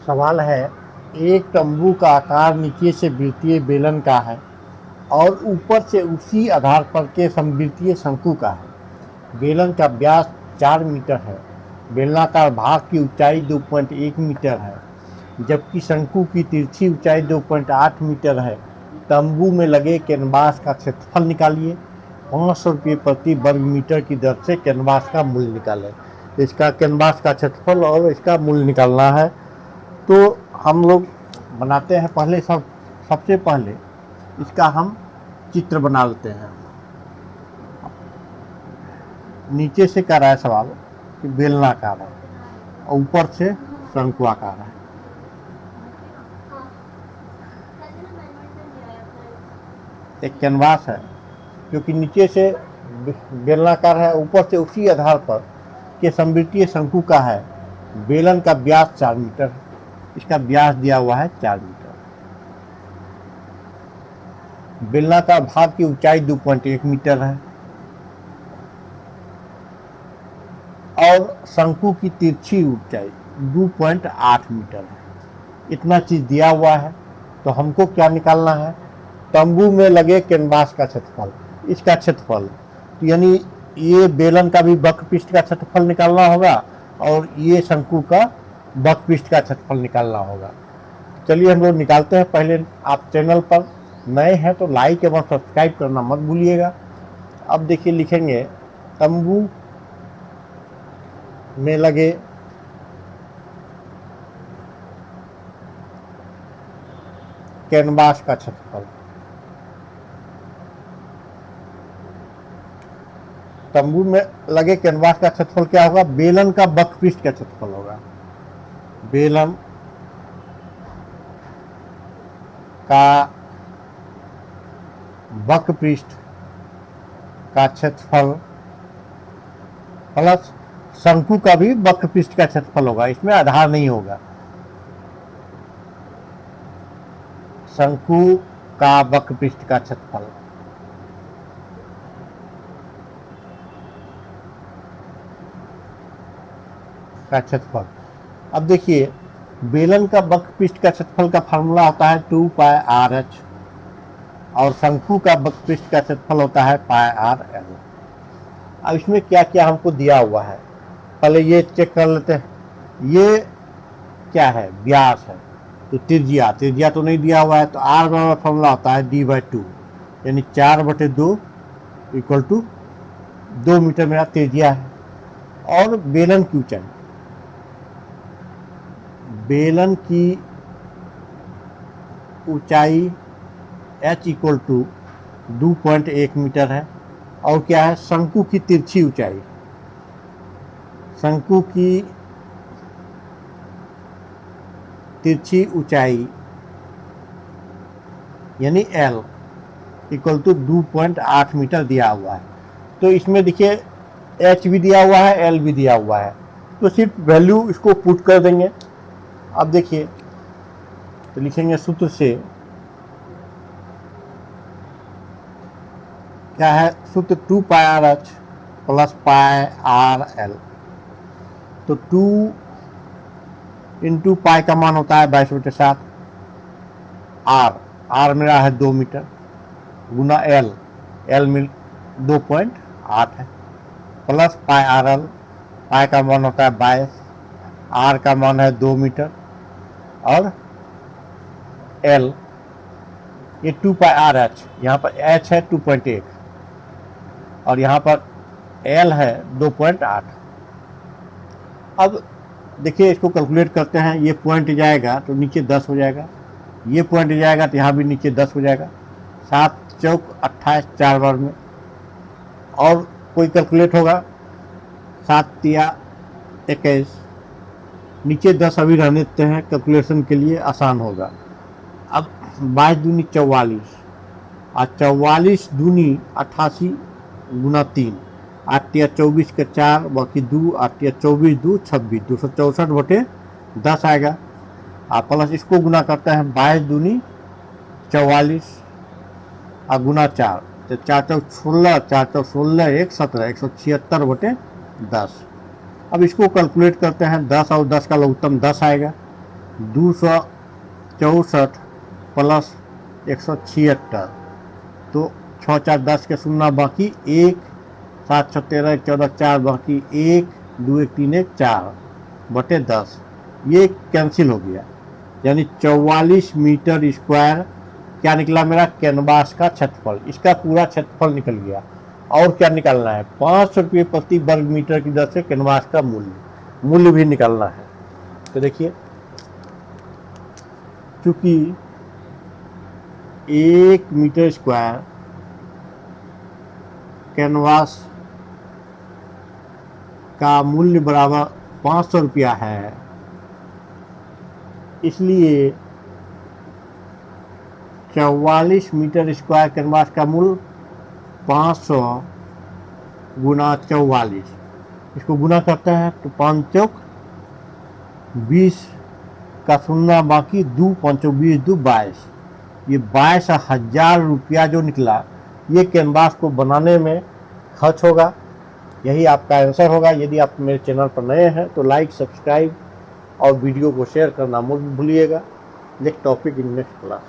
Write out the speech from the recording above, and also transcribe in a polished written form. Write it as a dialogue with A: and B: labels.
A: सवाल है, एक तंबू का आकार नीचे से वृत्तीय बेलन का है और ऊपर से उसी आधार पर के समवृत्तीय शंकु का है। बेलन का व्यास 4 मीटर है। बेलनाकार भाग की ऊंचाई 2.1 मीटर है, जबकि शंकु की तिरछी ऊंचाई 2.8 मीटर है। तंबू में लगे कैनवास का क्षेत्रफल निकालिए। 500 रुपये प्रति वर्ग मीटर की दर से कैनवास का मूल्य निकालें। इसका कैनवास का क्षेत्रफल और इसका मूल्य निकालना है। तो हम लोग बनाते हैं। सबसे पहले इसका हम चित्र बना लेते हैं। नीचे से कर रहा है सवाल कि बेलनाकार है और ऊपर से शंकुआकार है। एक कैनवास है जो कि नीचे से बेलनाकार है, ऊपर से उसी आधार पर के समवृत्तीय शंकु का है। बेलन का व्यास 4 मीटर है। इसका व्यास दिया हुआ है 4 मीटर। बेलनाकार भाग की ऊंचाई 2.1 मीटर है और शंकु की तिरछी ऊंचाई 2.8 मीटर है। इतना चीज दिया हुआ है, तो हमको क्या निकालना है? तंबू में लगे कैनवास का क्षेत्रफल, इसका क्षेत्रफल, तो यानी ये बेलन का भी वक्रपृष्ठ का क्षेत्रफल निकालना होगा और ये शंकु का वक्रपृष्ठ का क्षेत्रफल निकालना होगा। चलिए हम लोग निकालते हैं। पहले आप चैनल पर नए हैं तो लाइक एवं सब्सक्राइब करना मत भूलिएगा। अब देखिए, लिखेंगे तंबू में लगे कैनवास का क्षेत्रफल। तंबू में लगे कैनवास का क्षेत्रफल क्या होगा? बेलन का वक्रपृष्ठ का क्षेत्रफल होगा। बेलन का वक्रपृष्ठ का क्षेत्रफल प्लस शंकु का भी वक्रपृष्ठ का क्षेत्रफल होगा। इसमें आधार नहीं होगा। शंकु का वक्रपृष्ठ का क्षेत्रफल अब देखिए, बेलन का वक्रपृष्ठ का क्षेत्रफल का फार्मूला होता है 2πr(h) और शंकु का वक्रपृष्ठ का क्षेत्रफल होता है πr(l). अब इसमें क्या क्या हमको दिया हुआ है, पहले ये चेक कर लेते हैं। ये क्या है? व्यास है। तो त्रिज्या तो नहीं दिया हुआ है, तो r बराबर फॉर्मूला होता है d/2, यानी 4/2 इक्वल टू 2 मीटर मेरा त्रिज्या है। और बेलन की ऊंचाई, बेलन की ऊंचाई h इक्वल टू 2.1 मीटर है। और क्या है? शंकु की तिरछी ऊंचाई, शंकु की तिरछी ऊंचाई यानी L इक्वल टू 2.8 मीटर दिया हुआ है। तो इसमें देखिए H भी दिया हुआ है, L भी दिया हुआ है, तो सिर्फ वैल्यू इसको पुट कर देंगे। अब देखिए, तो लिखेंगे सूत्र से क्या है? सूत्र 2πr(h) प्लस πr(l). तो 2 इंटू पाई का मान होता है 22/7। r मेरा है 2 मीटर गुना L में 2.8 है, प्लस πr(l). पाई का मान होता है 22, r का मान है 2 मीटर और L ये 2πr(h), यहाँ पर h है 2.1 और यहाँ पर L है 2.8। अब देखिए, इसको कैलकुलेट करते हैं। ये पॉइंट जाएगा तो नीचे 10 हो जाएगा, ये पॉइंट जाएगा तो यहाँ भी नीचे 10 हो जाएगा। 7 चौक 28, 4 बार में। और कोई कैलकुलेट होगा, 7 तिया 21, नीचे 10 अभी रहने देते हैं, कैलकुलेशन के लिए आसान होगा। अब 22 दूनी 44 और 44 दूनी 88 गुना 3, 8 तिया 24 के 4 बाकी 2, 8 तिया 24 2 26, 264/10 आएगा। आप प्लस इसको गुना करते हैं 22 दूनी 44 और गुना 4, तो 4 चौक 16, 4 चौक 16 1 17, 176/10। अब इसको कैलकुलेट करते हैं। 10 और 10 का लघुत्तम 10 आएगा। 264 प्लस 176, तो 6 4 10 के शून्य बाकी 1, 7 6 13 14 4 बाकी 1, 2 1 3 1 4 बटे 10, ये कैंसिल हो गया, यानी 44 मीटर स्क्वायर क्या निकला मेरा कैनवास का क्षेत्रफल। इसका पूरा क्षेत्रफल निकल गया। और क्या निकालना है, 5 रुपये प्रति वर्ग मीटर की दर से कैनवास का मूल्य भी निकालना है। तो देखिए, चूंकि 1 मीटर स्क्वायर कैनवास का मूल्य बराबर 500 रुपया है, इसलिए 44 मीटर स्क्वायर कैनवास का मूल्य 500 गुना 44, इसको गुना करते हैं तो 5 चौक 20 का शून्य बाकी 2 5 20 2 22, ये 22,000 रुपया जो निकला, ये कैनवास को बनाने में खर्च होगा। यही आपका आंसर होगा। यदि आप मेरे चैनल पर नए हैं तो लाइक, सब्सक्राइब और वीडियो को शेयर करना मत भूलिएगा। Next topic in next class.